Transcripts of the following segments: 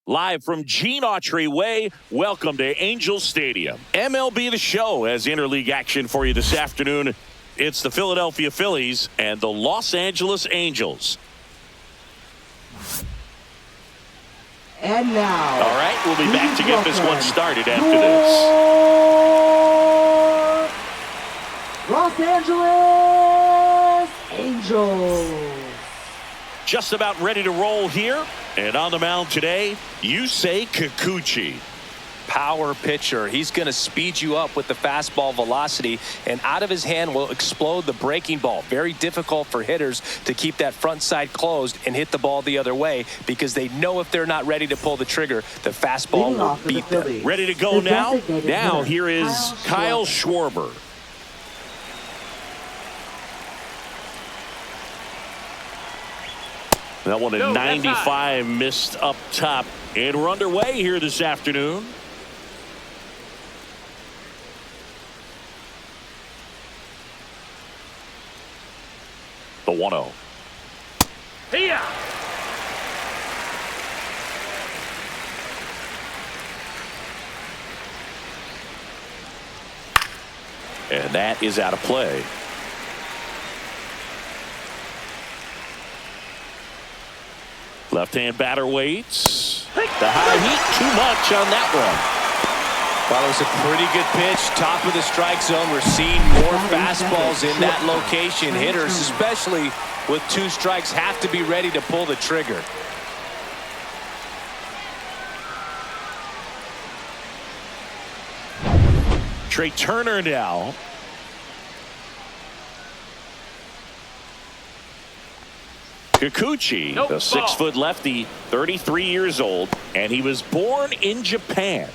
Live from Gene Autry Way, welcome to Angels Stadium. MLB The Show has interleague action for you this afternoon. It's the Philadelphia Phillies and the Los Angeles Angels. And now, all right, we'll be back to get this one started after this. Los Angeles Angels. Just about ready to roll here. And on the mound today, Yusei Kikuchi. Power pitcher. He's going to speed you up with the fastball velocity, and out of his hand will explode the breaking ball. Very difficult for hitters to keep that front side closed and hit the ball the other way, because they know if they're not ready to pull the trigger, the fastball will beat them. Ready to go now? Now here is Kyle Schwarber. That one at 95, missed up top. And we're underway here this afternoon. The 1-0. Here. And that is out of play. Left-hand batter waits. The high heat, too much on that one. Well, it was a pretty good pitch. Top of the strike zone. We're seeing more fastballs in that location. Hitters, especially with 2 strikes, have to be ready to pull the trigger. Trey Turner now. Kikuchi, the 6-foot lefty, 33 years old, and he was born in Japan.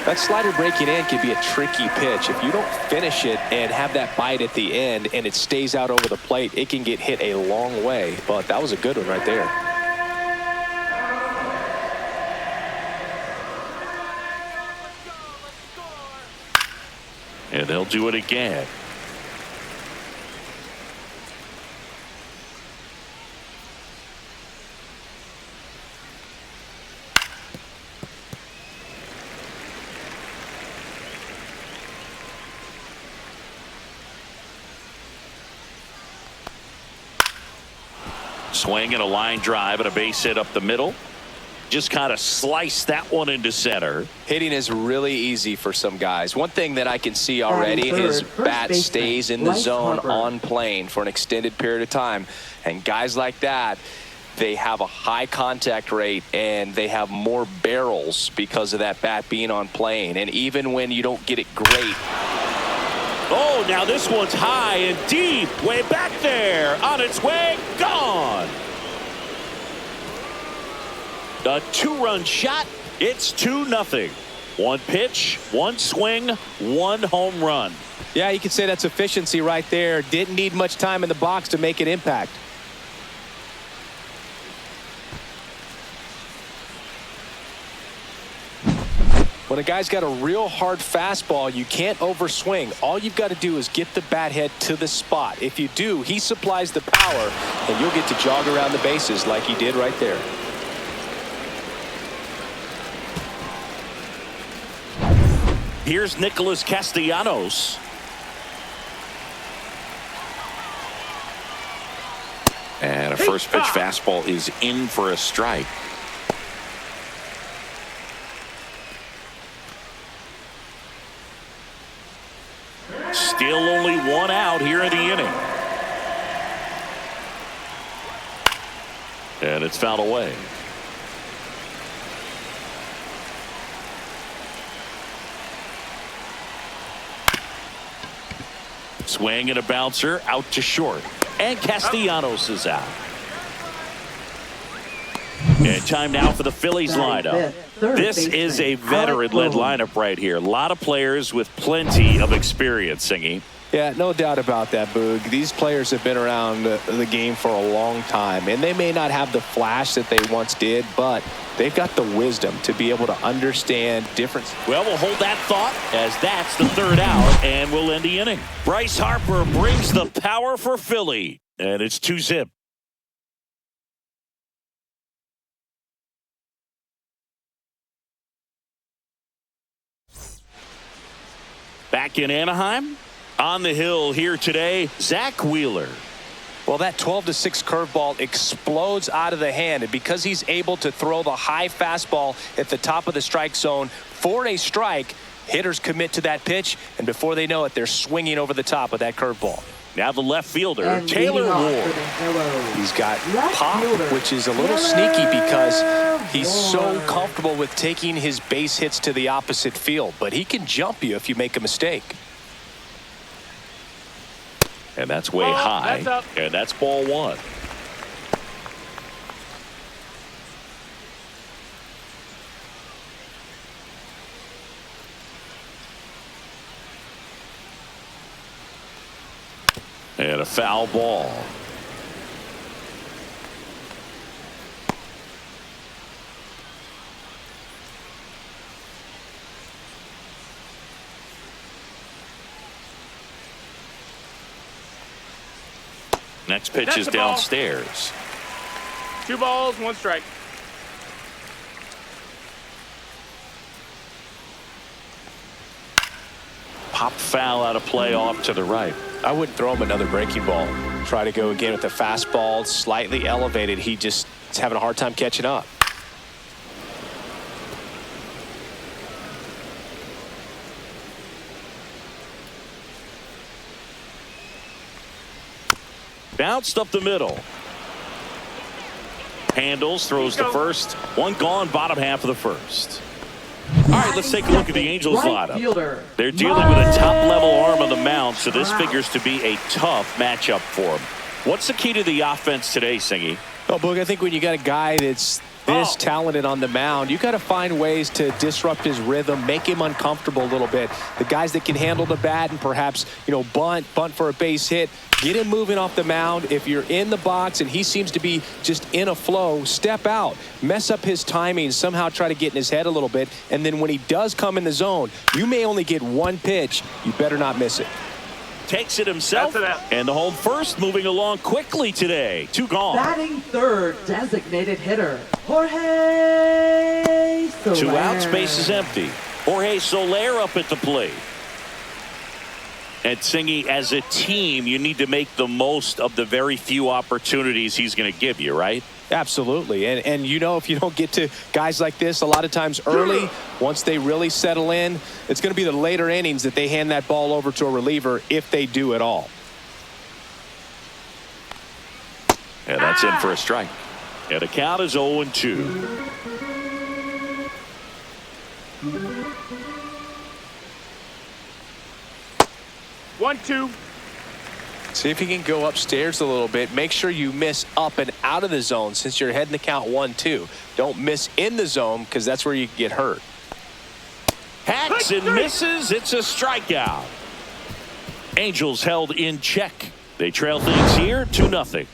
That slider breaking in can be a tricky pitch. If you don't finish it and have that bite at the end and it stays out over the plate, it can get hit a long way. But that was a good one right there. And they'll do it again. Swing and a line drive and a base hit up the middle. Just kind of slice that one into center. Hitting is really easy for some guys. One thing that I can see already is bat stays in the zone on plane for an extended period of time. And guys like that, they have a high contact rate and they have more barrels because of that bat being on plane. And even when you don't get it great. Oh, now this one's high and deep, way back there, on its way, gone. A 2-run shot. It's 2-0. 1 pitch, 1 swing, 1 home run. Yeah, you could say that's efficiency right there. Didn't need much time in the box to make an impact. When a guy's got a real hard fastball, you can't overswing. All you've got to do is get the bat head to the spot. If you do, he supplies the power, and you'll get to jog around the bases like he did right there. Here's Nicholas Castellanos. And a first pitch fastball is in for a strike. Still only 1 out here in the inning. And it's fouled away. Swing and a bouncer out to short. And Castellanos is out. And time now for the Phillies lineup. This is a veteran-led lineup right here. A lot of players with plenty of experience, Singy. Yeah, no doubt about that, Boog. These players have been around the game for a long time, and they may not have the flash that they once did, but they've got the wisdom to be able to understand difference. Well, we'll hold that thought as that's the third out, and we'll end the inning. Bryce Harper brings the power for Philly, and it's 2-zip. Back in Anaheim, on the hill here today, Zach Wheeler. Well, that 12-6 curveball explodes out of the hand, and because he's able to throw the high fastball at the top of the strike zone for a strike, hitters commit to that pitch, and before they know it, they're swinging over the top of that curveball. Now the left fielder, And Taylor Ward. He's got Left pop, fielder, which is a little sneaky because he's so comfortable with taking his base hits to the opposite field, but he can jump you if you make a mistake. And that's way high, and that's ball one. And a foul ball. Next pitch is downstairs. 2 balls, 1 strike. Pop foul out of play off to the right. I wouldn't throw him another breaking ball. Try to go again with the fastball, slightly elevated. He just is having a hard time catching up. Bounced up the middle. Handles, throws to first. One gone, bottom half of the first. All right, let's take a look at the Angels lineup. They're dealing with a top-level arm on the mound, so this figures to be a tough matchup for them. What's the key to the offense today, Singy? Well, Boog, I think when you got a guy that's this talented on the mound, you got to find ways to disrupt his rhythm, make him uncomfortable a little bit. The guys that can handle the bat and perhaps, bunt for a base hit, get him moving off the mound. If you're in the box and he seems to be just in a flow, step out, mess up his timing, somehow try to get in his head a little bit. And then when he does come in the zone, you may only get one pitch. You better not miss it. Takes it himself, and the home first moving along quickly today. 2 gone. Batting third, designated hitter, Jorge Soler. 2 outs, base is empty. Jorge Soler up at the plate. And Singy, as a team, you need to make the most of the very few opportunities he's going to give you, right? Absolutely. And if you don't get to guys like this a lot of times early, once they really settle in, it's going to be the later innings that they hand that ball over to a reliever if they do at all. And that's in for a strike. And the count is 0-2. 1-2. See if you can go upstairs a little bit. Make sure you miss up and out of the zone since you're heading the count 1-2. Don't miss in the zone because that's where you get hurt. Hacks and misses. It's a strikeout. Angels held in check. They trail things here 2-0.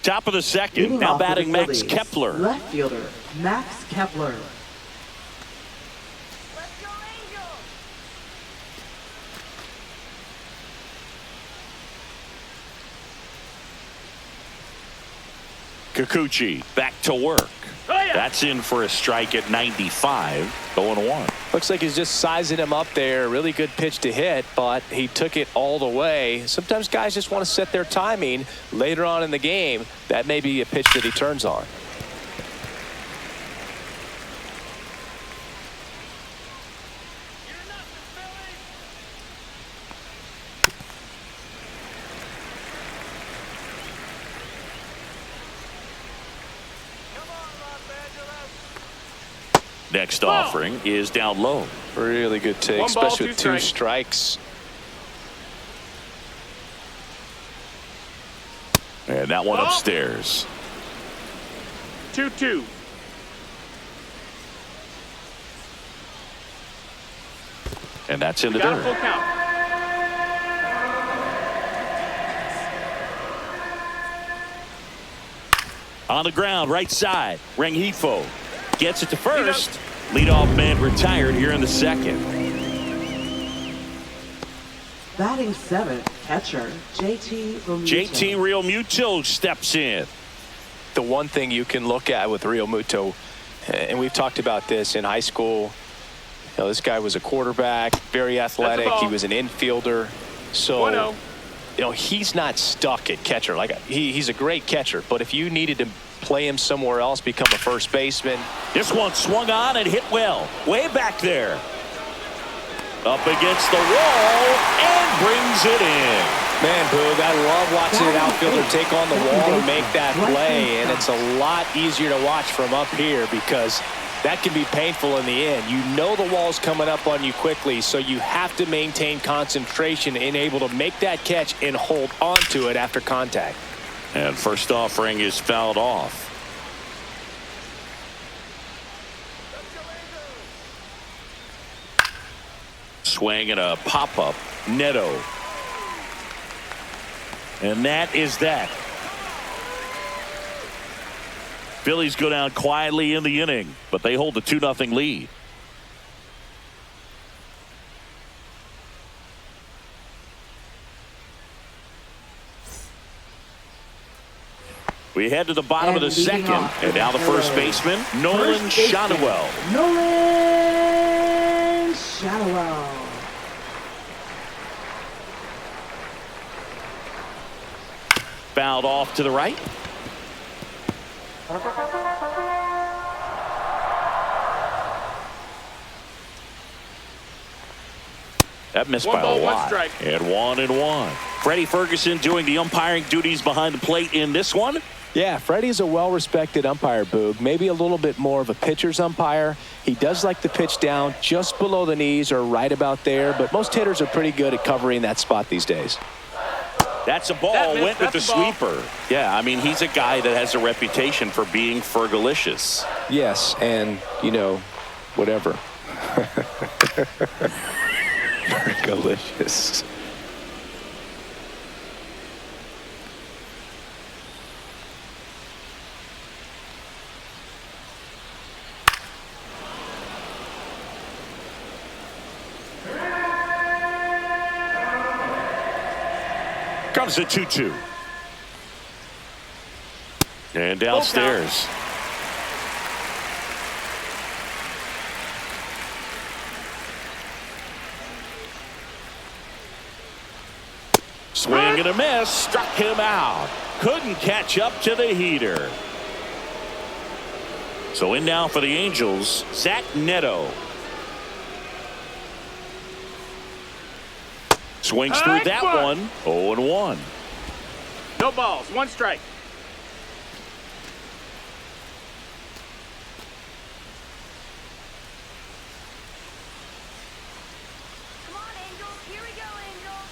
Top of the second. Now batting Max Kepler. Left fielder, Max Kepler. Kikuchi back to work. That's in for a strike at 95. 0-1. Looks like he's just sizing him up there. Really good pitch to hit, but he took it all the way. Sometimes guys just want to set their timing later on in the game. That may be a pitch that he turns on. Next offering is down low. Really good take, especially with 2 strikes. And that one upstairs. 2-2. And that's in the Got a full dirt. count. On the ground, right side. Rengifo gets it to first. Leadoff man retired here in the second. Batting seventh, catcher JT Realmuto. JT Realmuto steps in. The one thing you can look at with Realmuto, and we've talked about this in high school, you know, this guy was a quarterback, very athletic. He was an infielder. So, 1-0. you know, he's not stuck at catcher. Like he's a great catcher, but if you needed to play him somewhere else, become a first baseman. This one swung on and hit well. Way back there. Up against the wall and brings it in. Man, Boog, I love watching an outfielder take on the wall to make that play, and it's a lot easier to watch from up here because that can be painful in the end. You know the wall's coming up on you quickly, so you have to maintain concentration and able to make that catch and hold on to it after contact. And first offering is fouled off. Swing and a pop-up. Neto. And that is that. Phillies go down quietly in the inning, but they hold the 2-0 lead. We head to the bottom of the second, and now the first baseman, Nolan Shotwell. Nolan Shotwell. Fouled off to the right. That missed by a lot. And 1-1. Freddie Ferguson doing the umpiring duties behind the plate in this one. Yeah, Freddie's a well-respected umpire, Boog. Maybe a little bit more of a pitcher's umpire. He does like to pitch down just below the knees or right about there, but most hitters are pretty good at covering that spot these days. That's a ball. Went with the sweeper. Yeah, I mean, he's a guy that has a reputation for being fergalicious. Yes, and, you know, whatever. Fergalicious. Comes a 2-2. And downstairs. Swing and a miss. Struck him out. Couldn't catch up to the heater. So in now for the Angels, Zach Neto. Swings through that one. 0-1. No balls. 1 strike. Come on, Angels. Here we go, Angels.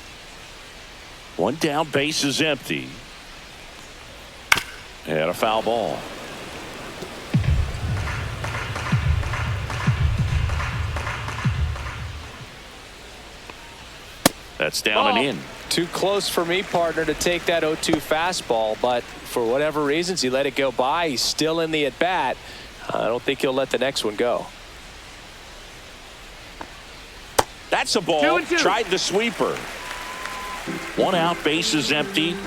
One down, base is empty. And a foul ball. That's down and in. Too close for me, partner, to take that 0-2 fastball, but for whatever reasons, he let it go by. He's still in the at-bat. I don't think he'll let the next one go. That's a ball. 2-2. Tried the sweeper. One out, base is empty.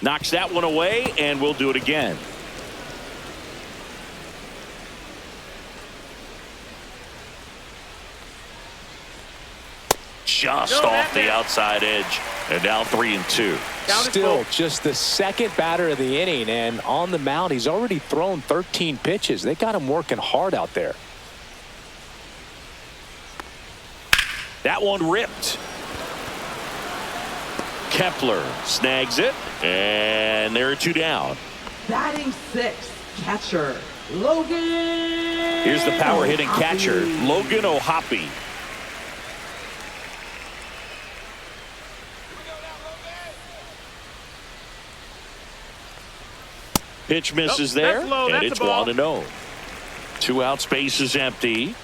Knocks that one away, and we'll do it again. Just off the outside edge, and now 3-2. Still just the second batter of the inning, and on the mound, he's already thrown 13 pitches. They got him working hard out there. That one ripped. Kepler snags it, and there are 2 down. Batting sixth, catcher Logan. Here's the power hitting catcher, Logan O'Hoppe. Pitch misses Nope, there, that's low, and that's it's a ball. 1-0. 2 out, space is empty.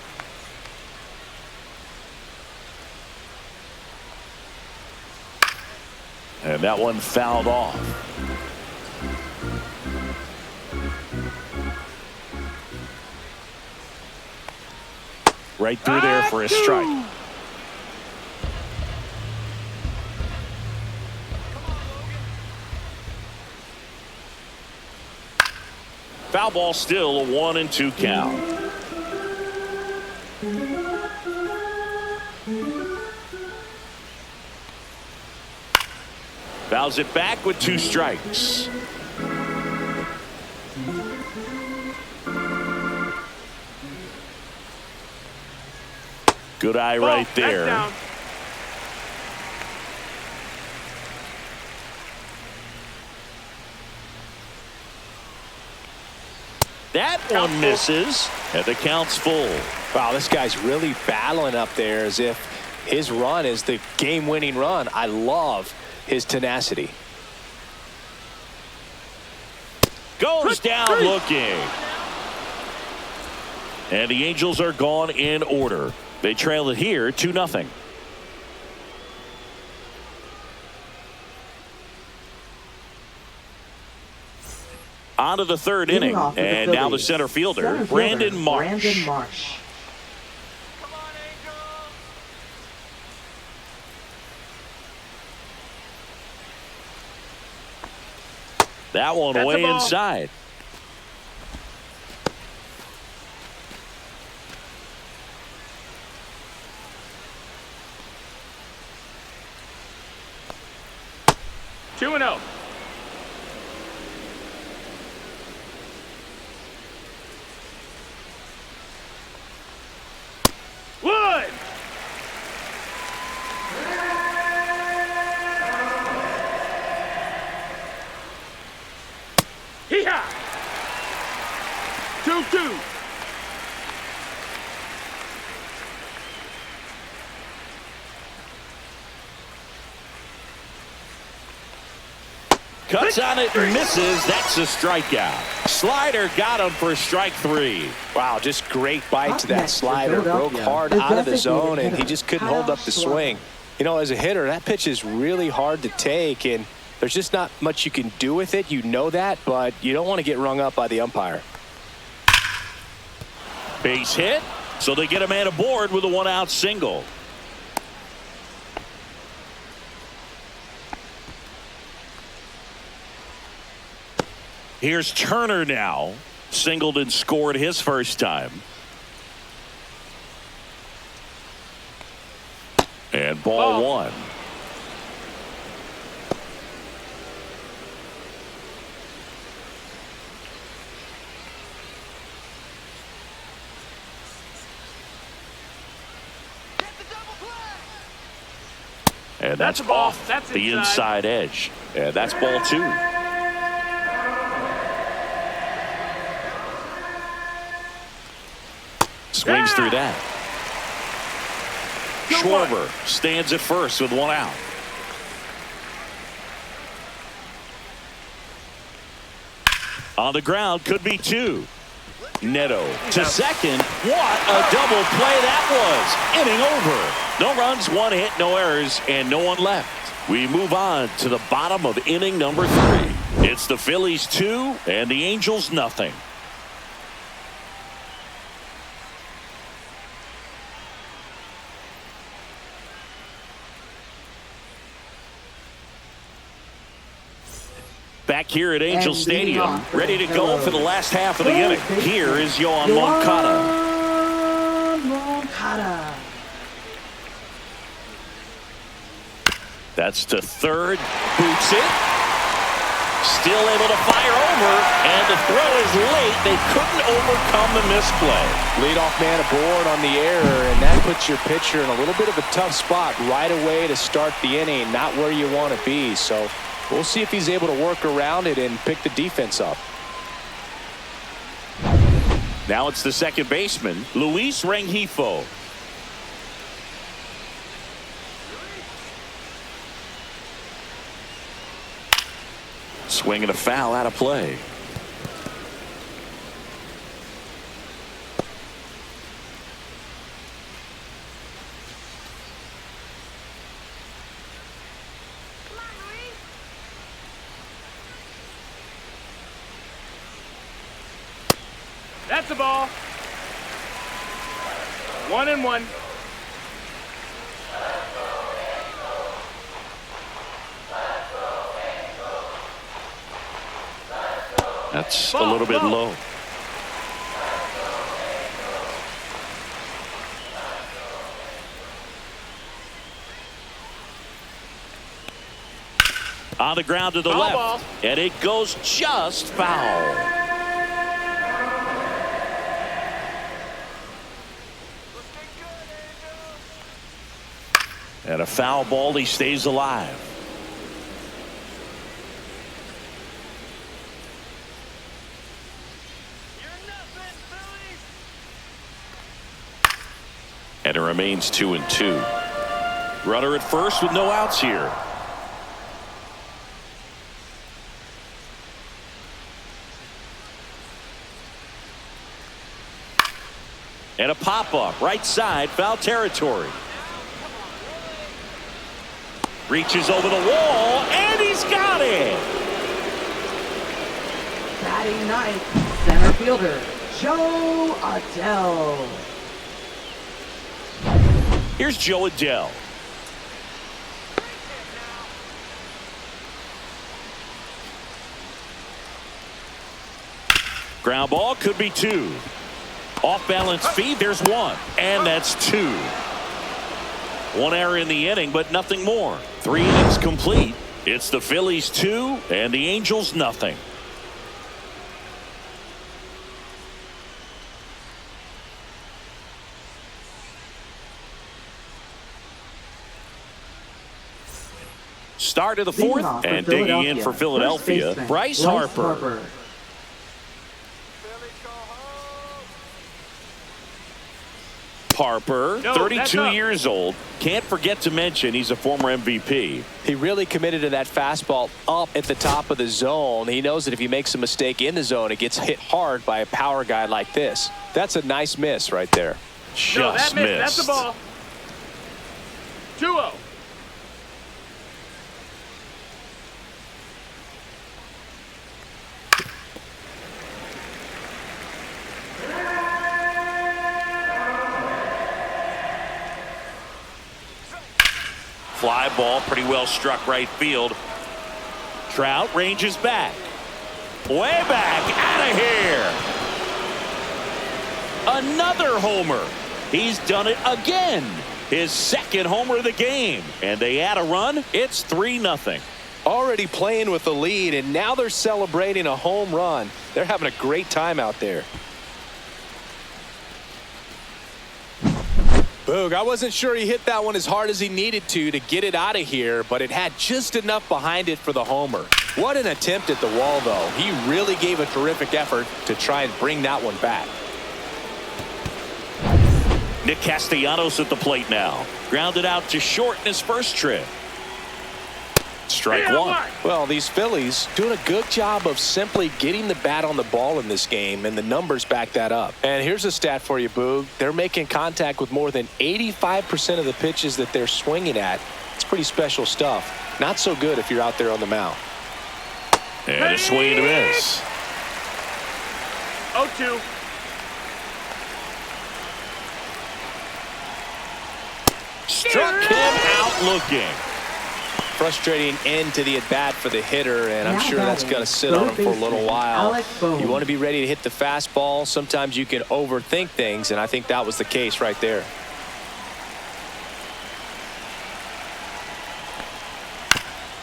And that one fouled off. Right through there for a strike. Foul ball, still a 1-2 count. Fouls it back with 2 strikes. Good eye right there. Down. That one misses, and the count's full. Wow, this guy's really battling up there as if his run is the game-winning run. I love his tenacity. Goes down looking. And the Angels are gone in order. They trail it here 2-0. On to the third inning, and now the center fielder, Brandon Marsh. Brandon Marsh. Come on, Angels. That one That's a way ball. inside. Two and 0. Wood. Hee-haw. 2-2. Cuts on it and misses. That's a strikeout. Slider got him for strike 3. Wow, just great bite to that Next for slider. Broke Philadelphia, hard the out of the designated zone, and he hitter, just couldn't hold up the Kyle swing. You know, as a hitter, that pitch is really hard to take, and there's just not much you can do with it. You know that, but you don't want to get rung up by the umpire. Base hit, so they get a man aboard with a 1-out single. Here's Turner now. Singled and scored his first time. And ball 1. Get the double play. And that's That's a ball. off That's the inside. inside edge. And that's ball 2. Swings through that. Schwarber stands at first with 1 out. On the ground, could be 2. Neto to second. What a double play that was. Inning over. No runs, 1 hit, no errors, and no one left. We move on to the bottom of inning number 3. It's the Phillies 2 and the Angels nothing. Back here at Angel And Stadium, leading off ready to for the go for the Phillies. last half of the inning. Here is Yohan Moncada. Moncada. That's to third. Boots it. Still able to fire over. And the throw is late. They couldn't overcome the misplay. Leadoff man aboard on the error, and that puts your pitcher in a little bit of a tough spot right away to start the inning. Not where you want to be. So we'll see if he's able to work around it and pick the defense up. Now it's the second baseman, Luis Rengifo. Swinging a foul out of play. That's the ball. 1-1. That's a little bit low. On the ground to the left. Ball. And it goes just foul. And a foul ball, he stays alive. And it remains 2-2. Runner at first with no outs here. And a pop-up, right side, foul territory. Reaches over the wall, and he's got it! Batting ninth, center fielder, Joe Adele. Here's Joe Adele. Ground ball, could be two. Off balance feed, there's one. And that's two. One error in the inning, but nothing more. 3 innings complete. It's the Phillies 2 and the Angels nothing. Start of the fourth, and digging in for Philadelphia, Bryce Harper. Harper, 32 years old. Can't forget to mention he's a former MVP. He really committed to that fastball up at the top of the zone. He knows that if he makes a mistake in the zone, it gets hit hard by a power guy like this. That's a nice miss right there. Just missed. That's the ball. 2-0. Fly ball, pretty well struck right field. Trout ranges back. Way back, out of here. Another homer. He's done it again. His second homer of the game. And they add a run. It's 3-0. Already playing with the lead, and now they're celebrating a home run. They're having a great time out there. Boog, I wasn't sure he hit that one as hard as he needed to get it out of here, but it had just enough behind it for the homer. What an attempt at the wall, though. He really gave a terrific effort to try and bring that one back. Nick Castellanos at the plate now. Grounded out to short in his first trip. Strike one. Well, these Phillies doing a good job of simply getting the bat on the ball in this game, and the numbers back that up. And here's a stat for you, Boog. They're making contact with more than 85% of the pitches that they're swinging at. It's pretty special stuff. Not so good if you're out there on the mound. And a swing and a miss. 0-2. Struck him out looking. Frustrating end to the at-bat for the hitter, and I'm sure that's going to sit on him for a little while. You want to be ready to hit the fastball. Sometimes you can overthink things, and I think that was the case right there.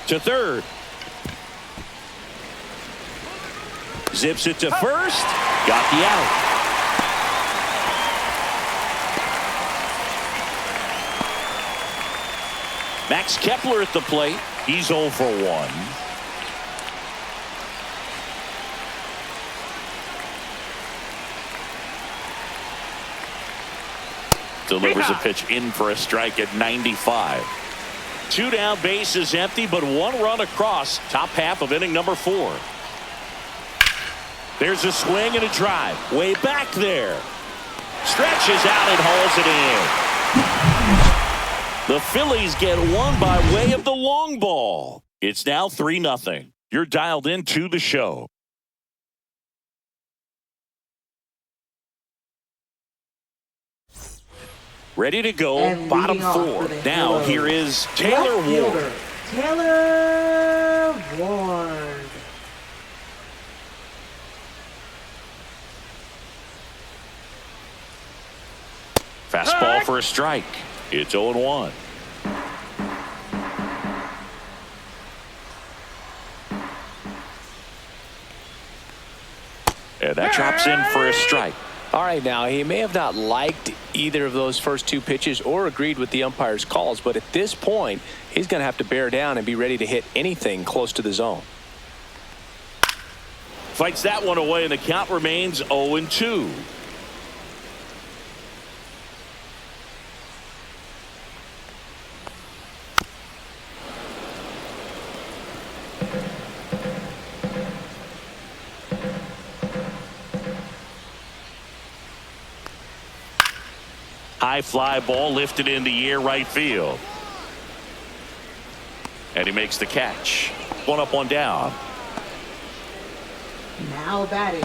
To third. Zips it to first. Got the out. Max Kepler at the plate. He's 0 for 1. Delivers a pitch in for a strike at 95. 2 down, bases empty, but 1 run across. Top half of inning number 4. There's a swing and a drive. Way back there. Stretches out and hauls it in. The Phillies get one by way of the long ball. It's now 3-0. You're dialed into the show. Ready to go, And bottom leading off four. for the Now Phillies, here is Taylor left Ward. fielder, Taylor Ward. Fastball for a strike. It's 0-1. And that drops in for a strike. All right, now, he may have not liked either of those first two pitches or agreed with the umpire's calls, but at this point, he's going to have to bear down and be ready to hit anything close to the zone. Fights that one away, and the count remains 0-2. High fly ball lifted in the air, right field. And he makes the catch. One up, one down. Now batting,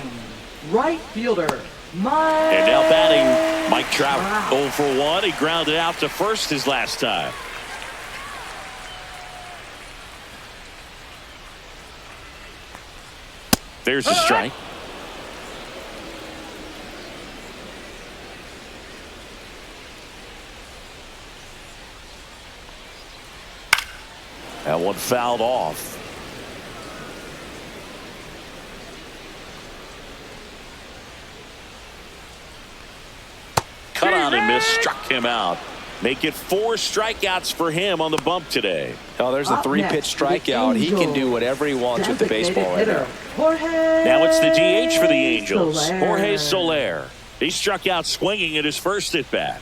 right fielder, Mike. And now batting, Mike Trout. 0 for 1. He grounded out to first his last time. There's a strike. That one fouled off. Cut on and miss, struck him out. Make it 4 strikeouts for him on the bump today. Oh, there's a 3-pitch strikeout. He can do whatever he wants with the baseball right now. Now it's the DH for the Angels, Jorge Soler. He struck out swinging at his first at bat.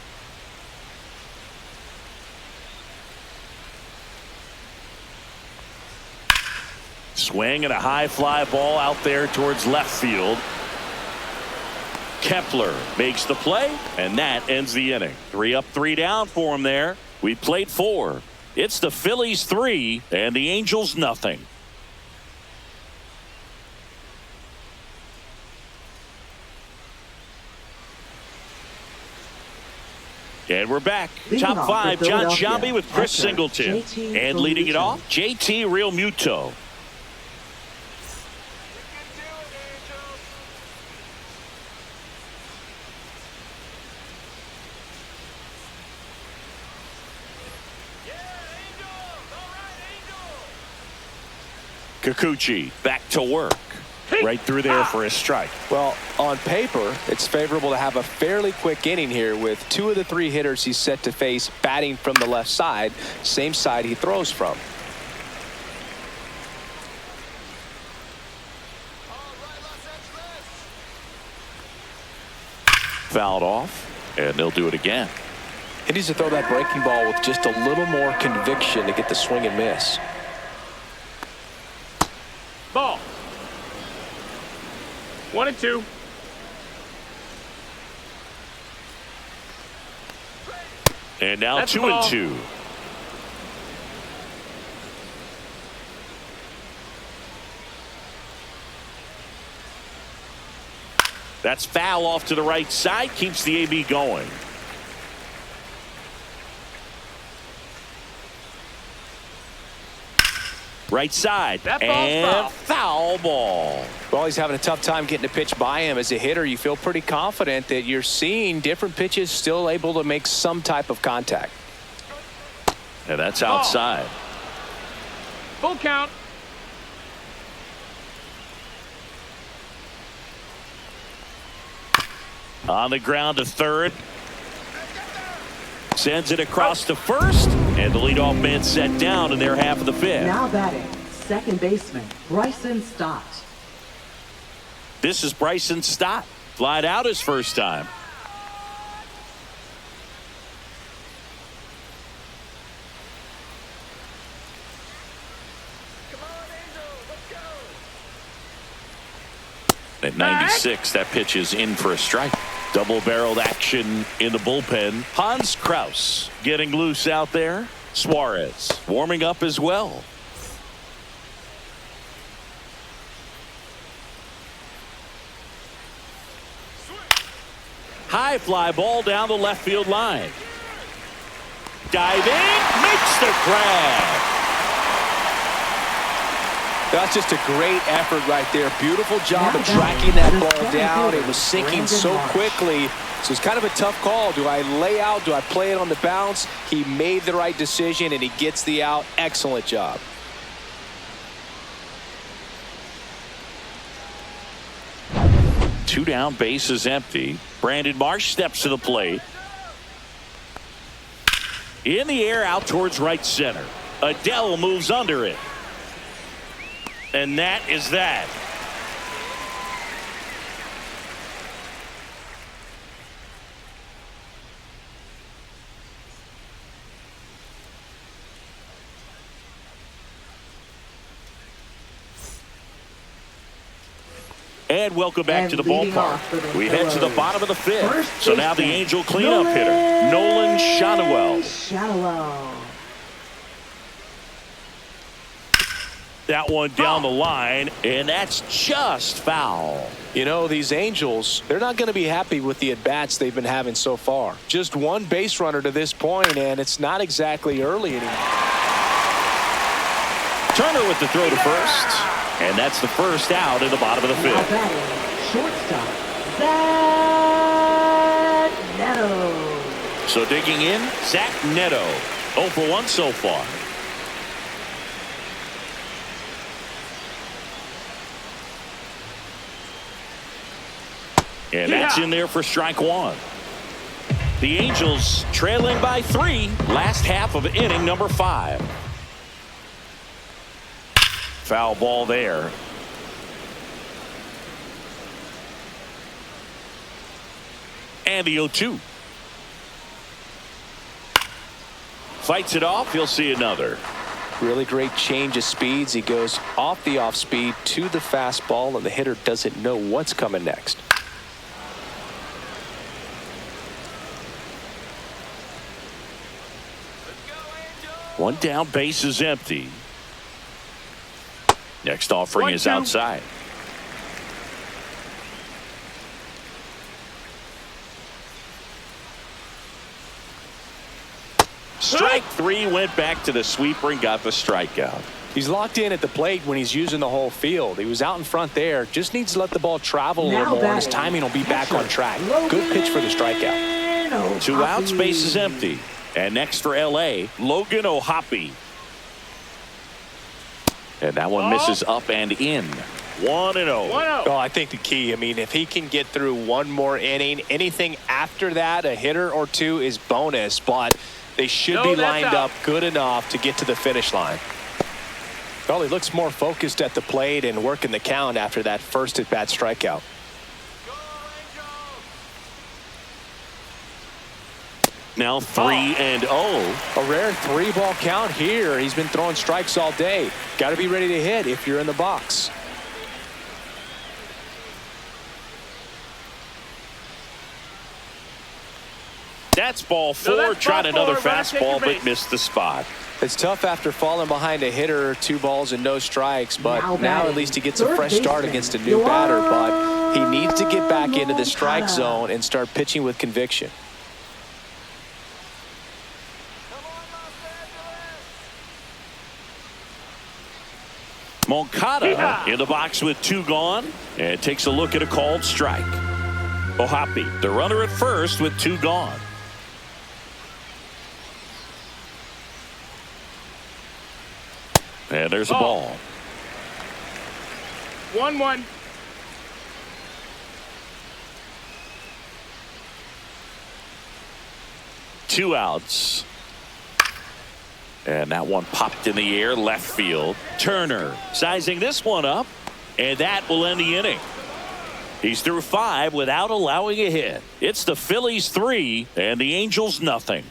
Swing and a high fly ball out there towards left field. Kepler makes the play, and that ends the inning. 3 up, 3 down for him there. We played 4. It's the Phillies 3 and the Angels nothing. And we're back. Top 5, John Sciambi with Chris Singleton. And leading it off, JT Realmuto. Kikuchi back to work. Right through there for a strike. Well, on paper, it's favorable to have a fairly quick inning here with 2 of the 3 hitters he's set to face batting from the left side, same side he throws from. Fouled off, and they'll do it again. He needs to throw that breaking ball with just a little more conviction to get the swing and miss. Ball. 1-2. And now That's 2-2. That's foul off to the right side. Keeps the AB going. Right side. That ball's and foul. foul ball. Well, he's having a tough time getting a pitch by him. As a hitter, you feel pretty confident that you're seeing different pitches still able to make some type of contact. And that's outside. Full count. On the ground to third. Sends it across to first. And the leadoff man set down in their half of the 5th. Now batting, second baseman, Bryson Stott. This is Bryson Stott. Flied out his first time. At 96, that pitch is in for a strike. Double-barreled action in the bullpen. Hans Kraus getting loose out there. Suarez warming up as well. High fly ball down the left field line. Diving, makes the grab. That's just a great effort right there. Beautiful job of tracking that ball down. It was sinking so quickly. So it's kind of a tough call. Do I lay out? Do I play it on the bounce? He made the right decision, and he gets the out. Excellent job. Two down, bases empty. Brandon Marsh steps to the plate. In the air, out towards right center. Adele moves under it. And that is that. And welcome back to the ballpark. We head to the bottom of the fifth. So now the Angel cleanup hitter, Nolan Shadowell. That one down the line, and that's just foul. You know, these Angels, they're not going to be happy with the at-bats they've been having so far. Just one base runner to this point, and it's not exactly early anymore. Turner with the throw to first, and that's the first out in the bottom of the fifth. Shortstop, Zach Neto. So digging in, Zach Neto, 0 for 1 so far. And that's in there for strike one. The Angels trailing by 3, last half of inning number 5. Foul ball there. And the 0-2. Fights it off. He'll see another. Really great change of speeds. He goes off the off speed to the fastball, and the hitter doesn't know what's coming next. One down, base is empty. Next offering is outside. Strike 3, went back to the sweeper and got the strikeout. He's locked in at the plate when he's using the whole field. He was out in front there. Just needs to let the ball travel a little more, and his timing will be back on track. Good pitch for the strikeout. 2 outs, base is empty. And next for L.A., Logan O'Hoppe. And that one misses up and in. 1-0. Oh, I think the key, I mean, if he can get through one more inning, anything after that, a hitter or two is bonus, but they should be lined up good enough to get to the finish line. Well, he looks more focused at the plate and working the count after that first at-bat strikeout. Now 3-0. A rare 3-ball count here. He's been throwing strikes all day. Got to be ready to hit if you're in the box. That's ball 4. Tried another fastball, but missed the spot. It's tough after falling behind a hitter, 2 balls and no strikes, but now at least he gets a fresh start against a new batter. But he needs to get back into the strike zone and start pitching with conviction. Moncada in the box with 2 gone, and takes a look at a called strike. O'Hoppe, the runner at first with 2 gone. And there's a ball. 1-1. Two outs. And that one popped in the air, left field. Turner sizing this one up, and that will end the inning. He's through 5 without allowing a hit. It's the Phillies 3 and the Angels nothing.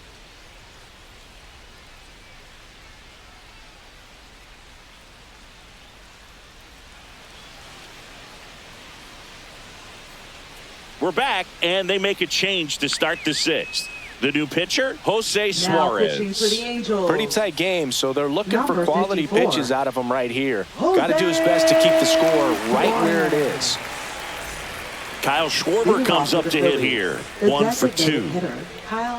We're back, and they make a change to start the 6th. The new pitcher, Jose Suarez. For the Angels. Pretty tight game, so they're looking for quality pitches out of him right here. Got to do his best to keep the score right where it is. Kyle Schwarber comes up to hit here. 1 for 2.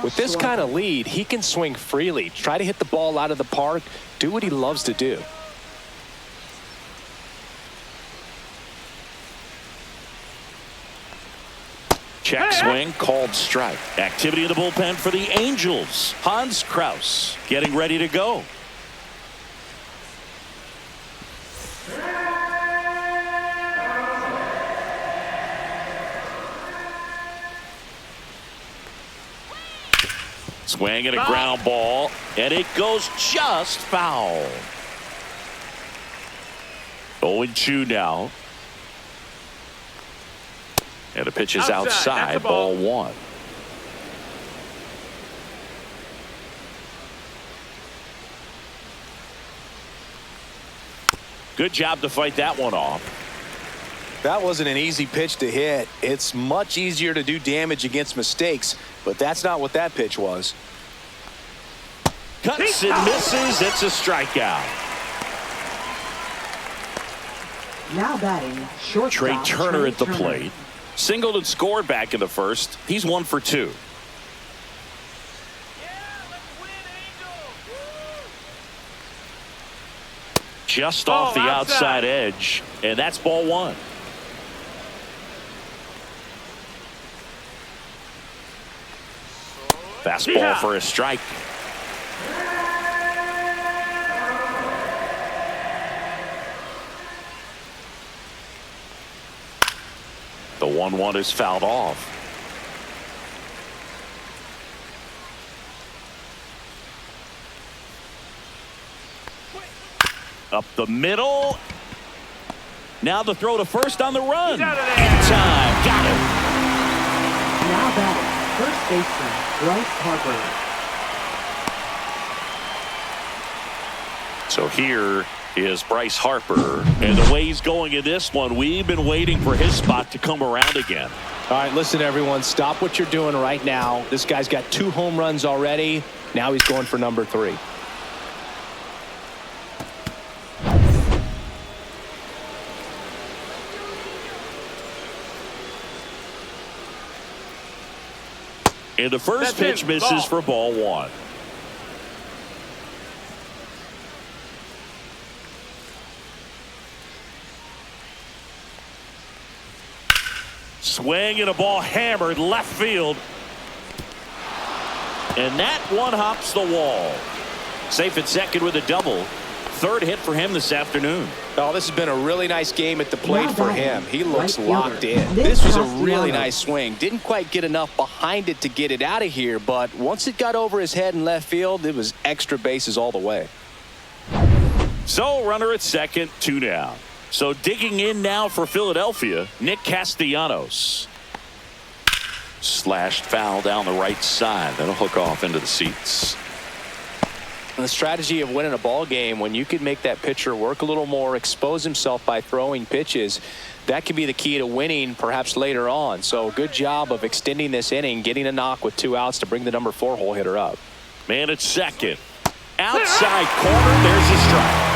With this kind of lead, he can swing freely, try to hit the ball out of the park, do what he loves to do. Check swing, called strike. Activity in the bullpen for the Angels. Hans Kraus getting ready to go. Swing and a ground ball, and it goes just foul. 0-2 now. And the pitch is outside, ball 1. Good job to fight that one off. That wasn't an easy pitch to hit. It's much easier to do damage against mistakes, but that's not what that pitch was. Cuts and misses. It's a strikeout. Now batting, shortstop Trey Turner at the plate. Singled and scored back in the first. He's 1 for 2. Yeah, let's win, Angels. Just off the outside edge, and that's ball 1. Fastball for a strike. The 1-1 is fouled off. Up the middle. Now the throw to first on the run. In time. Got it. Now batting, first baseman, Bryce Harper. So here is Bryce Harper, and the way he's going in this one, we've been waiting for his spot to come around again. All right, listen, everyone, stop what you're doing right now. This guy's got 2 home runs already. Now he's going for number 3. And the first pitch misses for ball 1. Swing and a ball hammered left field. And that one hops the wall. Safe at second with a double. Third hit for him this afternoon. Oh, this has been a really nice game at the plate for him. He looks locked in. This was a really nice swing. Didn't quite get enough behind it to get it out of here, but once it got over his head in left field, it was extra bases all the way. So runner at second, 2 down. So digging in now for Philadelphia, Nick Castellanos. Slashed foul down the right side. That'll hook off into the seats. The strategy of winning a ball game, when you can make that pitcher work a little more, expose himself by throwing pitches, that can be the key to winning perhaps later on. So good job of extending this inning, getting a knock with 2 outs to bring the number 4 hole hitter up. Man at second. Outside corner, there's a strike.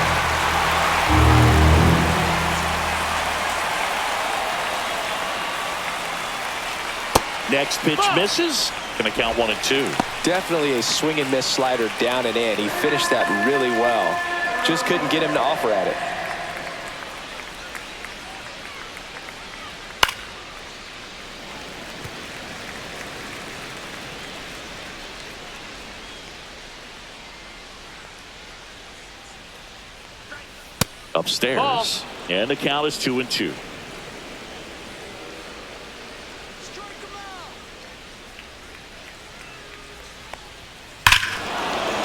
Next pitch misses. Going to count 1-2. Definitely a swing and miss slider down and in. He finished that really well. Just couldn't get him to offer at it. Upstairs. Ball. And the count is 2-2.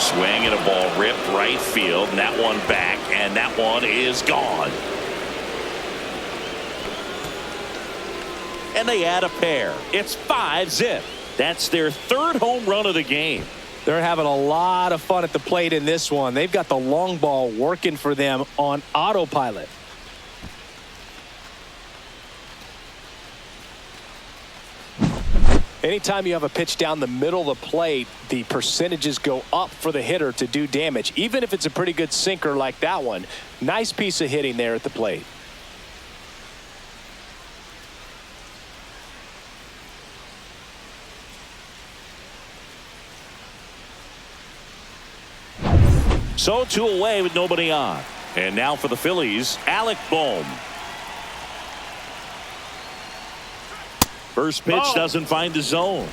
Swing and a ball ripped right field, and that one back, and that one is gone. And they add a pair. It's 5-zip. That's their 3rd home run of the game. They're having a lot of fun at the plate in this one. They've got the long ball working for them on autopilot. Anytime you have a pitch down the middle of the plate, the percentages go up for the hitter to do damage, even if it's a pretty good sinker like that one. Nice piece of hitting there at the plate. So 2 away with nobody on. And now for the Phillies, Alec Bohm. First pitch Ball. doesn't find the zone.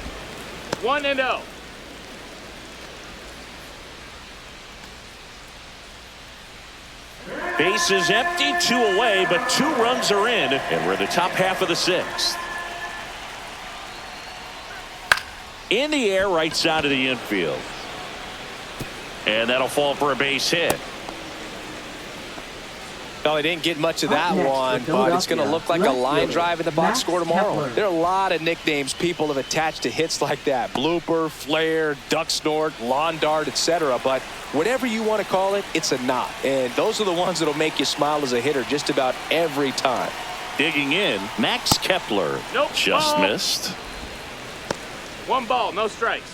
1-0. Base is empty, 2 away, but 2 runs are in, and we're in the top half of the 6th. In the air, right side of the infield. And that'll fall for a base hit. Well, he didn't get much of that Up next one, for but it's going to look like a left line fielder, drive in the box Max score tomorrow. Kepler. There are a lot of nicknames people have attached to hits like that. Blooper, flare, duck snort, lawn dart, etc. But whatever you want to call it, it's a knot. And those are the ones that will make you smile as a hitter just about every time. Digging in, Max Kepler. Nope. Just Ball. missed. 1 ball, no strikes.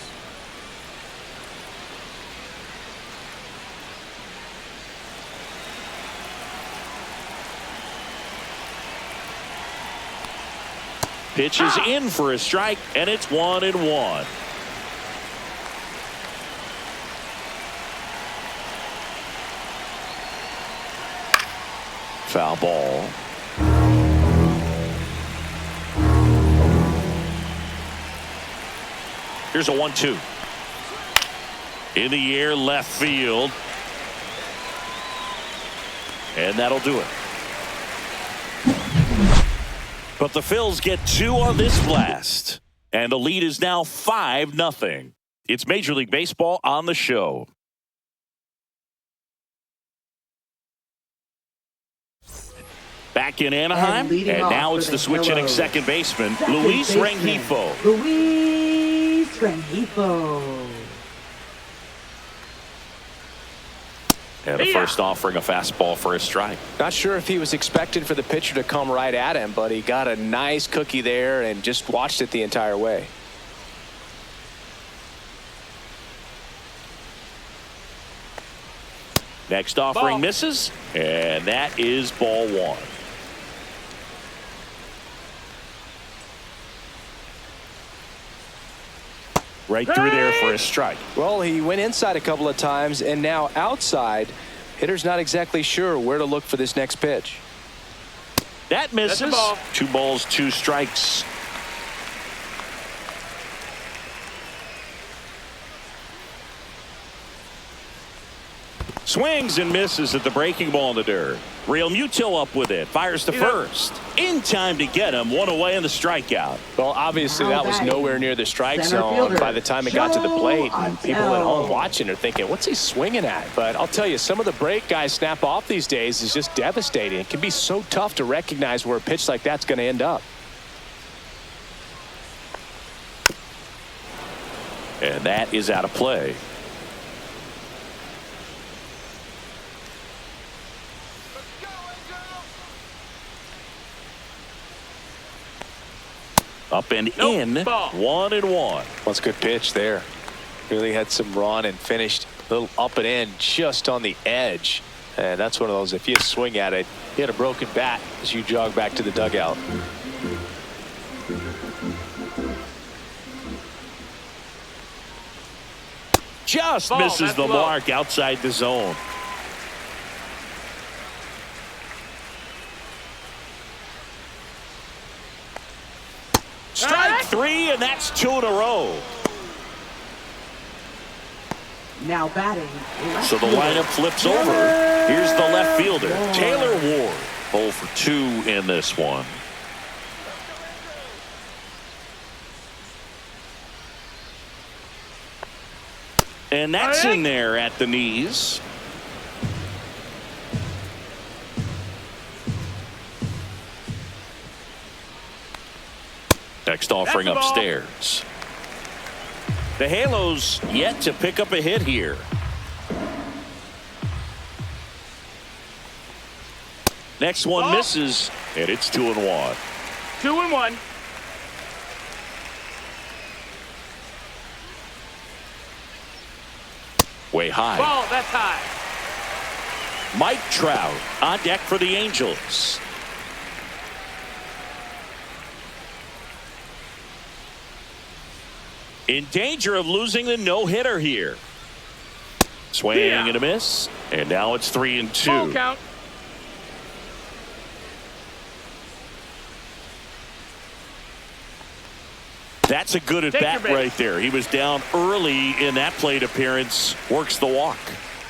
Pitch is in for a strike, and it's 1-1. Foul ball. Here's a 1-2. In the air, left field. And that'll do it. But the Phils get 2 on this blast. And the lead is now 5-0. It's Major League Baseball on the show. Back in Anaheim, and now it's the switch hitting second baseman, Luis Rengifo. Luis Rengifo. And the first offering a fastball for a strike. Not sure if he was expecting for the pitcher to come right at him, but he got a nice cookie there and just watched it the entire way. Next offering misses, and that is ball 1. Right through there for a strike. Well, he went inside a couple of times, and now outside. Hitter's not exactly sure where to look for this next pitch. That misses. That's a ball. 2 balls, 2 strikes. Swings and misses at the breaking ball in the dirt. Real Muto up with it. Fires to first. In time to get him. 1 away in the strikeout. Well, obviously that was nowhere near the strike Center zone fielder, by the time it got to the plate. And people at home Joe. watching are thinking, what's he swinging at? But I'll tell you, some of the break guys snap off these days is just devastating. It can be so tough to recognize where a pitch like that's going to end up. And that is out of play. Up and in. Ball. Well,1-1. it's a good pitch there. Really had some run and finished a little up and in just on the edge. And that's one of those, if you swing at it, you hit a broken bat as you jog back to the dugout. Just Ball, misses that's the low. mark outside the zone. Strike 3, and that's 2 in a row. Now batting. left So the fielder, lineup flips over. Here's the left fielder, Taylor Ward. 0 for 2 in this one. And that's in there at the knees. Next offering That's the ball. upstairs. The Halos yet to pick up a hit here. Next one Ball. misses, and it's 2-1. 2-1. Way high. Ball, that's high. Mike Trout on deck for the Angels. In danger of losing the no-hitter here. Swing and a miss. And now it's 3-2. Ball count. That's a good at bat right there. He was down early in that plate appearance. Works the walk.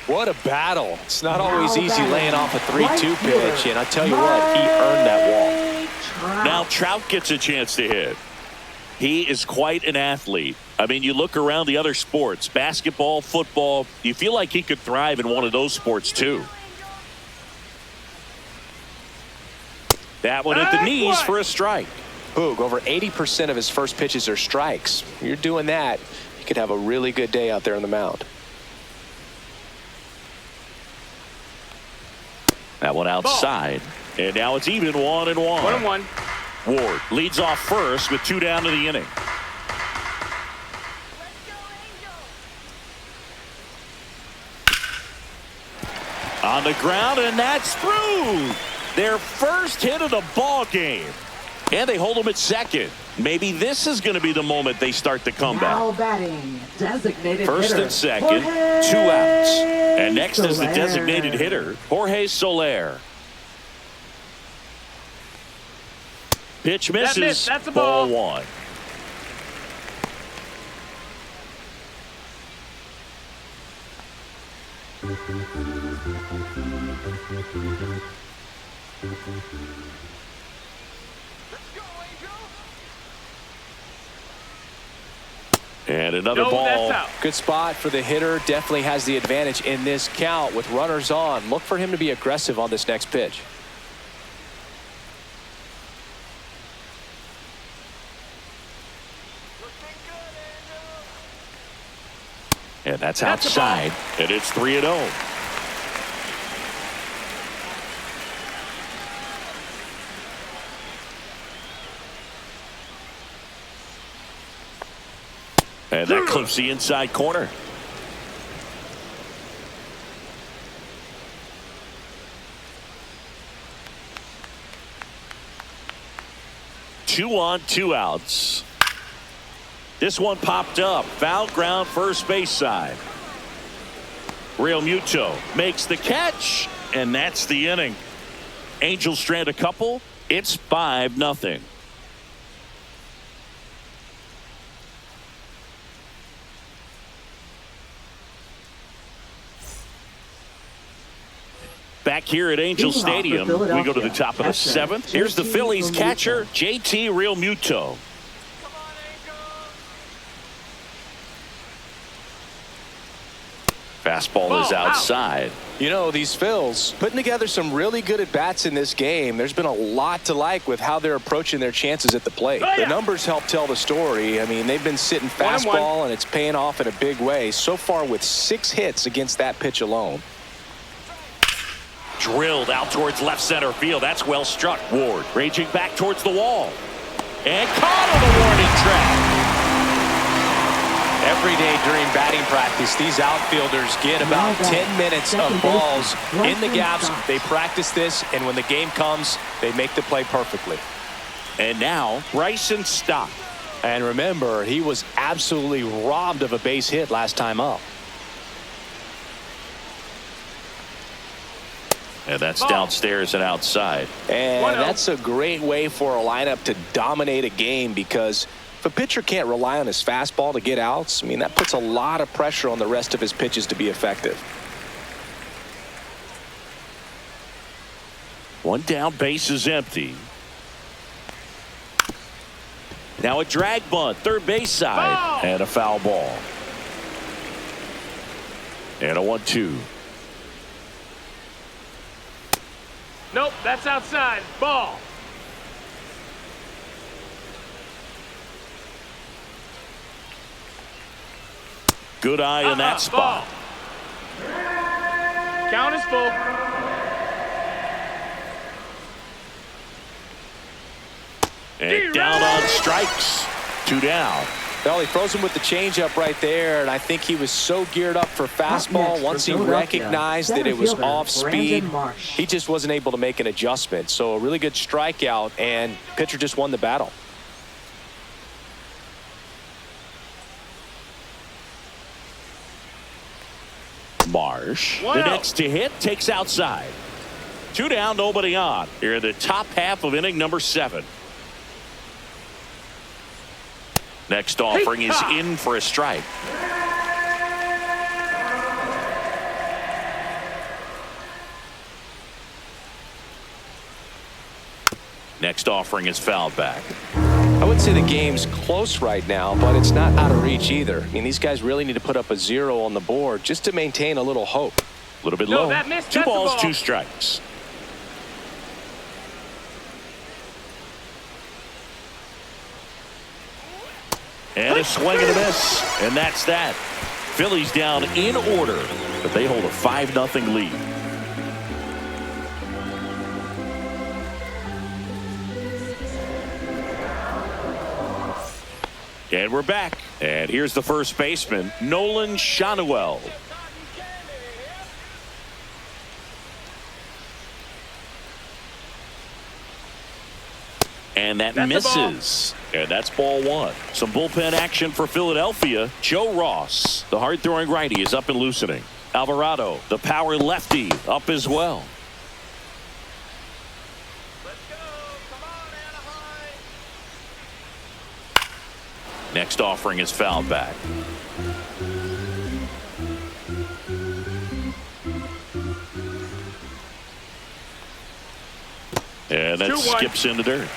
What a battle. It's not always easy laying off a 3-2 pitch, and I tell you what, he earned that walk. Now Trout gets a chance to hit. He is quite an athlete. I mean, you look around the other sports, basketball, football, you feel like he could thrive in one of those sports too. That one at the knees for a strike. Boog, over 80% of his first pitches are strikes. You're doing that, you could have a really good day out there on the mound. That one outside. And now it's even 1-1. 1-1. Ward leads off first with 2 down to the inning. On the ground, and that's through. Their first hit of the ball game. And they hold them at second. Maybe this is going to be the moment they start the comeback. Now batting, designated First hitter, and second, Jorge 2 outs. And next is the Soler. designated hitter, Jorge Soler. Pitch misses. That's a ball. Ball 1. And another ball. That's out. Good spot for the hitter. Definitely has the advantage in this count with runners on. Look for him to be aggressive on this next pitch. And that's outside. And it's 3-0. And that clips the inside corner. Two on, 2 outs. This one popped up. Foul ground, first base side. Real Muto makes the catch, and that's the inning. Angels strand a couple. It's 5-0. Back here at Angel Stadium, we go to the top of the 7th. Here's the Phillies catcher, JT Real Muto. Fastball is outside. You know, these Phils putting together some really good at-bats in this game. There's been a lot to like with how they're approaching their chances at the plate. The numbers help tell the story. I mean, they've been sitting fastball, and it's paying off in a big way. So far with 6 hits against that pitch alone. Drilled out towards left center field. That's well struck. Ward raging back towards the wall. And caught on the warning track. Every day during batting practice, these outfielders get about 10 minutes of balls in the gaps. They practice this, and when the game comes, they make the play perfectly. And now, Bryson Stott. And remember, he was absolutely robbed of a base hit last time up. And that's downstairs and outside. And that's a great way for a lineup to dominate a game, because if a pitcher can't rely on his fastball to get outs, I mean, that puts a lot of pressure on the rest of his pitches to be effective. One down, base is empty. Now a drag bunt, third base side, and a foul ball. And a 1-2. Nope, that's outside. Ball. Good eye in that spot. Count is full. And down on strikes. 2 down. Well, he throws him with the changeup right there, and I think he was so geared up for fastball. Once he recognized that it was off speed, he just wasn't able to make an adjustment. So a really good strikeout, and pitcher just won the battle. Marsh, One the out. next to hit, takes outside. 2 down, nobody on. Here in the top half of inning number 7. Next offering is in for a strike. Next offering is fouled back. I wouldn't say the game's close right now, but it's not out of reach either. I mean, these guys really need to put up a 0 on the board just to maintain a little hope. A little bit No, low. that missed. 2 That's the balls, ball. 2 strikes. And a swing and a miss. And that's that. Phillies down in order, but they hold a 5-0 lead. And we're back. And here's the first baseman, Nolan Shanuel. And that That's misses. And that's ball 1. Some bullpen action for Philadelphia. Joe Ross, the hard-throwing righty, is up and loosening. Alvarado, the power lefty, up as well. Let's go. Come on, Anaheim. Next offering is fouled back. And that 2-1. skips in the dirt.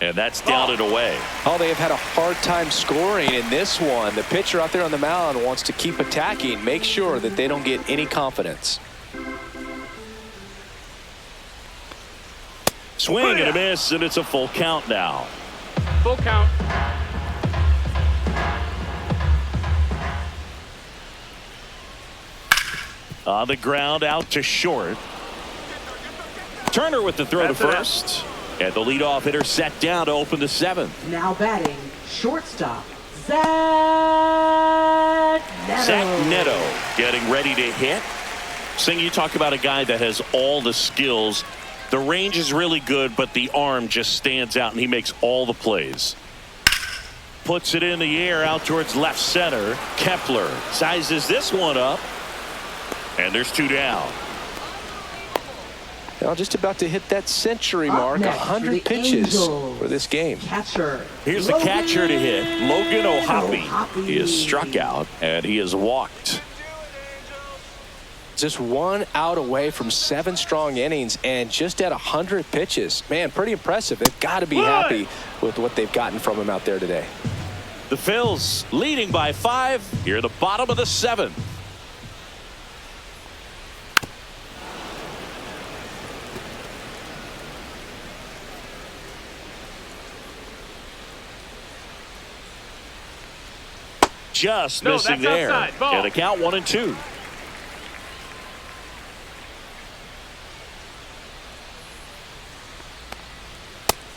And that's down and away. Oh, they have had a hard time scoring in this one. The pitcher out there on the mound wants to keep attacking, make sure that they don't get any confidence. Swing and a miss, and it's a full count now. Full count. On the ground, out to short. Turner with the throw That's to it. first. And the leadoff hitter set down to open the 7th. Now batting, shortstop, Zach Neto. Zach Neto getting ready to hit. Sing, you talk about a guy that has all the skills. The range is really good, but the arm just stands out, and he makes all the plays. Puts it in the air out towards left center. Kepler sizes this one up. And there's 2 down. Now just about to hit that century Up mark, next for 100 the pitches Angels. for this game. Catcher. Here's the catcher to hit. Logan O'Hoppe. O'Hoppe. He is struck out, and he is walked. Just 1 out away from 7 strong innings and just at 100 pitches. Man, pretty impressive. They've got to be happy with what they've gotten from him out there today. The Phils leading by 5 here at the bottom of the 7th. Just No, missing that's there. outside. Ball. And the count 1-2.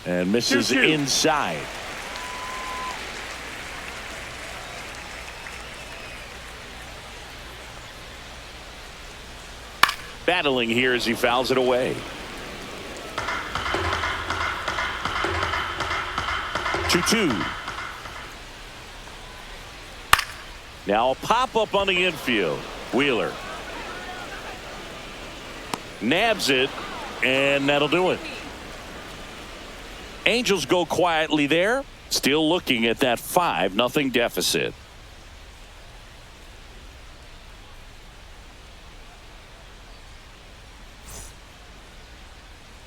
And misses 2-2. inside. Battling here as he fouls it away. 2-2. Now a pop-up on the infield. Wheeler nabs it, and that'll do it. Angels go quietly there, still looking at that 5-0 deficit.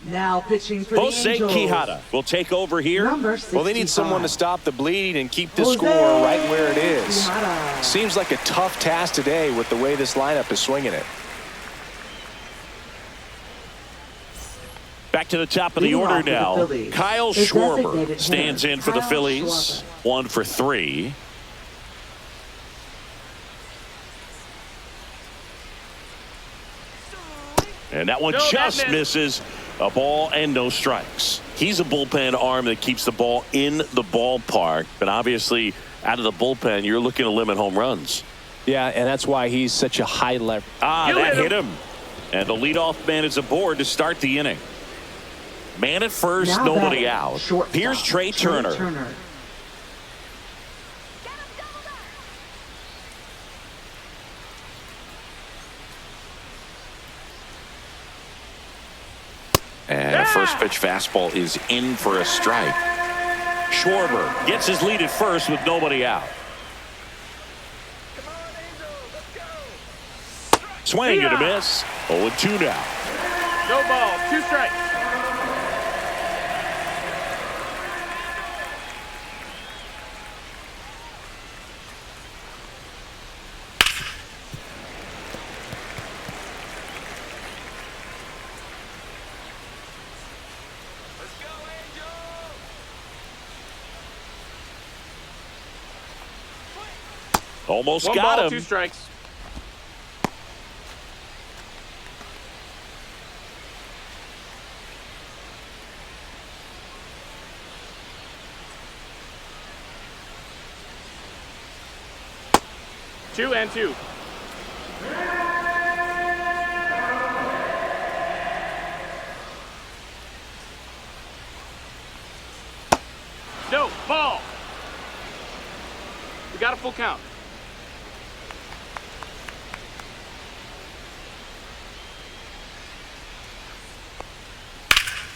Now pitching for the Jose Angels. Quijada will take over here. Number Well, they need someone to 65. stop the bleed and keep the Jose score right where it is. Quijada. Seems like a tough task today with the way this lineup is swinging it. Back to the top of the Leading order off for the now. Phillies, Kyle the Schwarber designated stands hitter, in for the Kyle Phillies. Schwarber. 1 for 3. And that one No, that just missed. misses. A ball and no strikes. He's a bullpen arm that keeps the ball in the ballpark. But obviously, out of the bullpen, you're looking to limit home runs. Yeah, and that's why he's such a high level. Ah, You that hit hit him. And the leadoff man is aboard to start the inning. Man at first, Now nobody batting, out. shortstop, Here's Trey Turner. And a first pitch fastball is in for a strike. Schwarber gets his lead at first with nobody out. Come on, Angels, let's go. Swing and a miss. 0-2 now. No ball. 2 strikes. Let's go, Angels. Almost 1 got ball, him. 2 strikes. Two and 2. No, ball. We got a full count.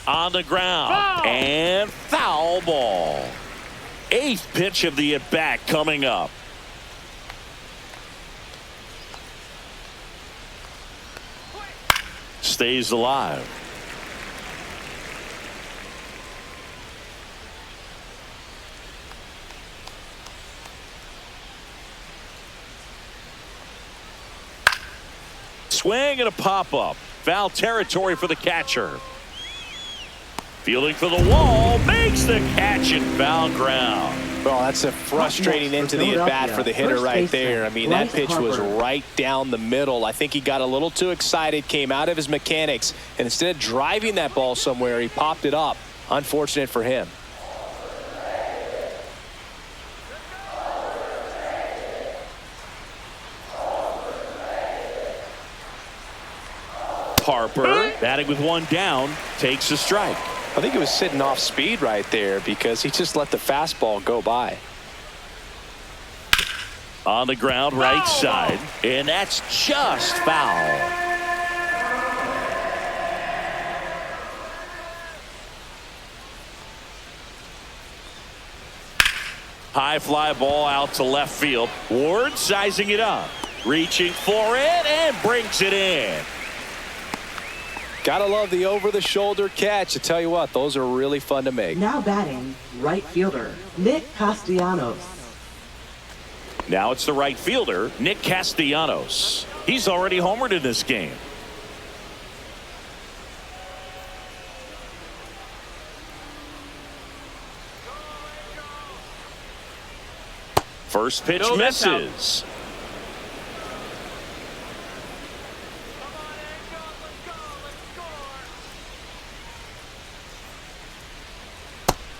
On the ground. Ball. And foul ball. 8th pitch of the at-bat coming up. Stays alive. Swing and a pop-up. Foul territory for the catcher. Fielding for the wall. Makes the catch in foul ground. Well, that's a frustrating into the at-bat for the hitter right there. I mean, that pitch was right down the middle. I think he got a little too excited, came out of his mechanics, and instead of driving that ball somewhere, he popped it up. Unfortunate for him. Harper, batting with 1 down, takes a strike. I think it was sitting off speed right there because he just let the fastball go by. On the ground, right side, and that's just foul. High fly ball out to left field. Ward sizing it up, reaching for it, and brings it in. Gotta love the over-the-shoulder catch. I tell you what, those are really fun to make. Now batting, right fielder, Nick Castellanos. Now it's the right fielder, Nick Castellanos. He's already homered in this game. First pitch misses.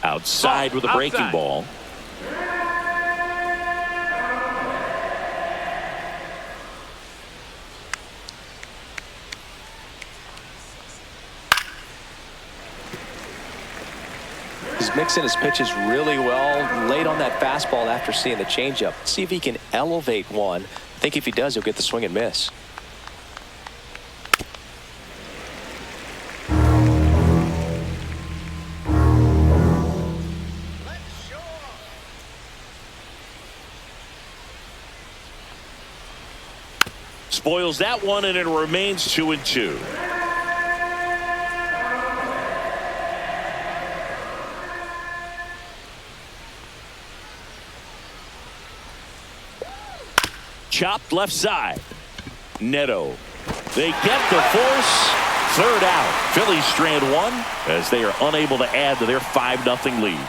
Outside with a breaking ball. He's mixing his pitches really well, late on that fastball after seeing the changeup. See if he can elevate one. I think if he does, he'll get the swing and miss. Spoils that one, and it remains 2-2. Chopped left side. Neto. They get the force. 3rd out. Phillies strand 1 as they are unable to add to their 5-0 lead.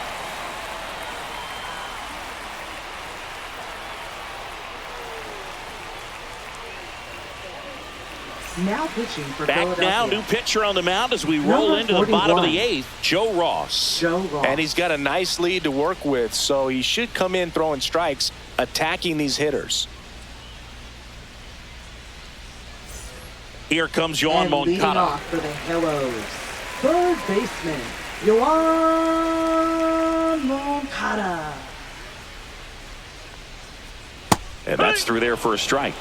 Now pitching for Back Philadelphia. now, new pitcher on the mound as we roll Number into the bottom of 41. the 8th, Joe Ross. Joe Ross. And he's got a nice lead to work with, so he should come in throwing strikes, attacking these hitters. Here comes Yohan and leading Moncada. off for the Hellos, third baseman, Yoan Moncada. And that's through there for a strike.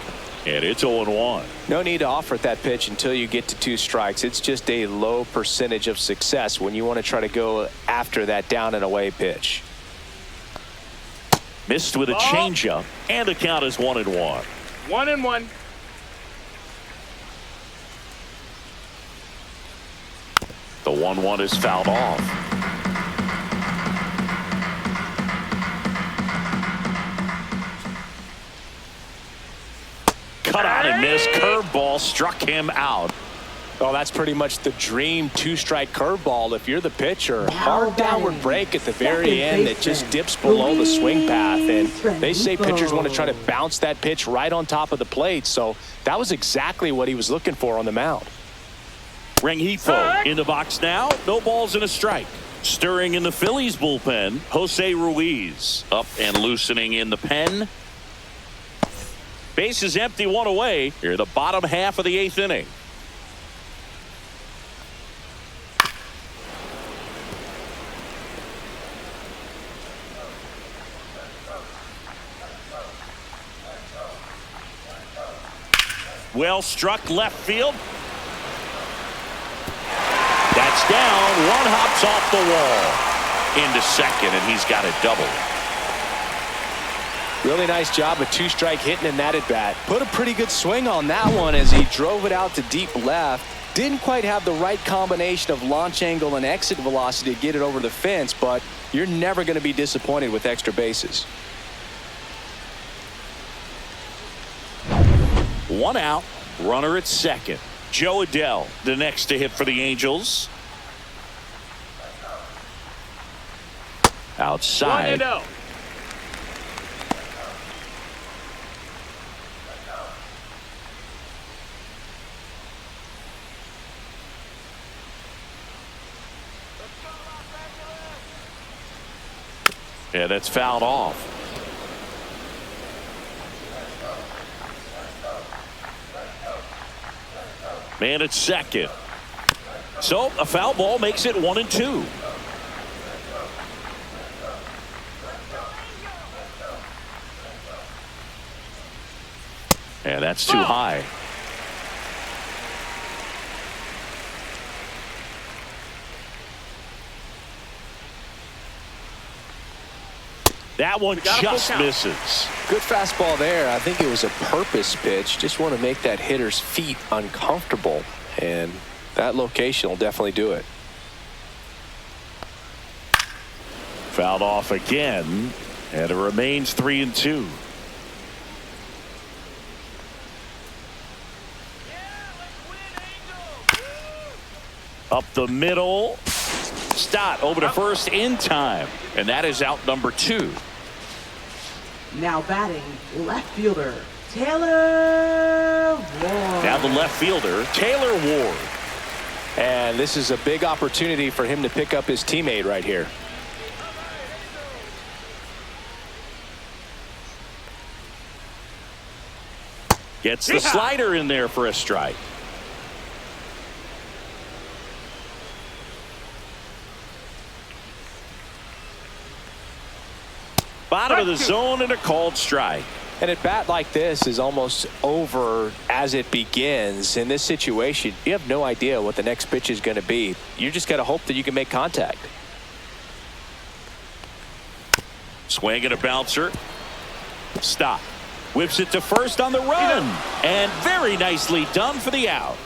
And it's 0-1. No need to offer that pitch until you get to 2 strikes. It's just a low percentage of success when you want to try to go after that down and away pitch. Missed with a changeup, and the count is 1-1. 1-1. The 1-1 is fouled off. Cut out and missed. Curveball struck him out. Well, that's pretty much the dream 2-strike curveball if you're the pitcher. Hard downward break at the very end that just dips below the swing path. And they say pitchers want to try to bounce that pitch right on top of the plate. So that was exactly what he was looking for on the mound. Rengifo in the box now. No balls and a strike. Stirring in the Phillies bullpen, Jose Ruiz up and loosening in the pen. Base is empty, 1 away. Here, the bottom half of the 8th inning. Well struck left field. That's down. 1 hops off the wall into second, and he's got a double. Really nice job of 2-strike hitting in that at bat. Put a pretty good swing on that one as he drove it out to deep left. Didn't quite have the right combination of launch angle and exit velocity to get it over the fence, but you're never going to be disappointed with extra bases. 1 out, runner at second. Joe Adell, the next to hit for the Angels. Outside. 1-0. Yeah, that's fouled off. Man at second. So a foul ball makes it 1-2. And that's too high. That one just misses. Good fastball there. I think it was a purpose pitch. Just want to make that hitter's feet uncomfortable, and that location will definitely do it. Fouled off again, and it remains 3-2. Up the middle. Stott over to first in time, and that is out number 2. Now batting, left fielder, Taylor Ward. Now the left fielder, Taylor Ward. And this is a big opportunity for him to pick up his teammate right here. Gets the slider in there for a strike. Bottom of the zone and a called strike. And at bat like this is almost over as it begins. In this situation, you have no idea what the next pitch is going to be. You just got to hope that you can make contact. Swing and a bouncer. Stop. Whips it to first on the run. And very nicely done for the out.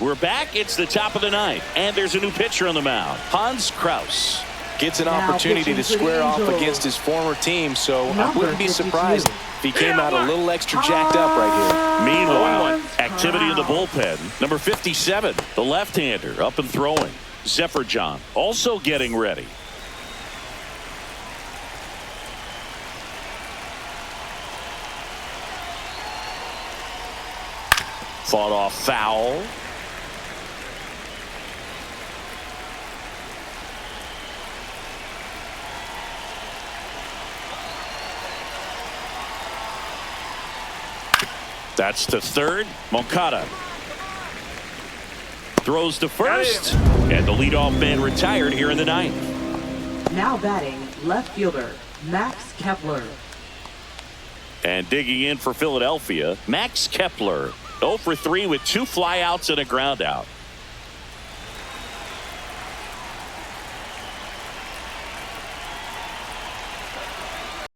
We're back. It's the top of the 9th. And there's a new pitcher on the mound. Hans Kraus. Gets an opportunity to square off against his former team, so I wouldn't be surprised if he came out a little extra jacked up right here. Meanwhile, activity in the bullpen. Number 57, the left-hander, up and throwing. Zephyr John also getting ready. Fought off foul. That's to third. Moncada throws to first. And the leadoff man retired here in the ninth. Now batting, left fielder, Max Kepler. And digging in for Philadelphia, Max Kepler. 0 for 3 with 2 flyouts and a ground out.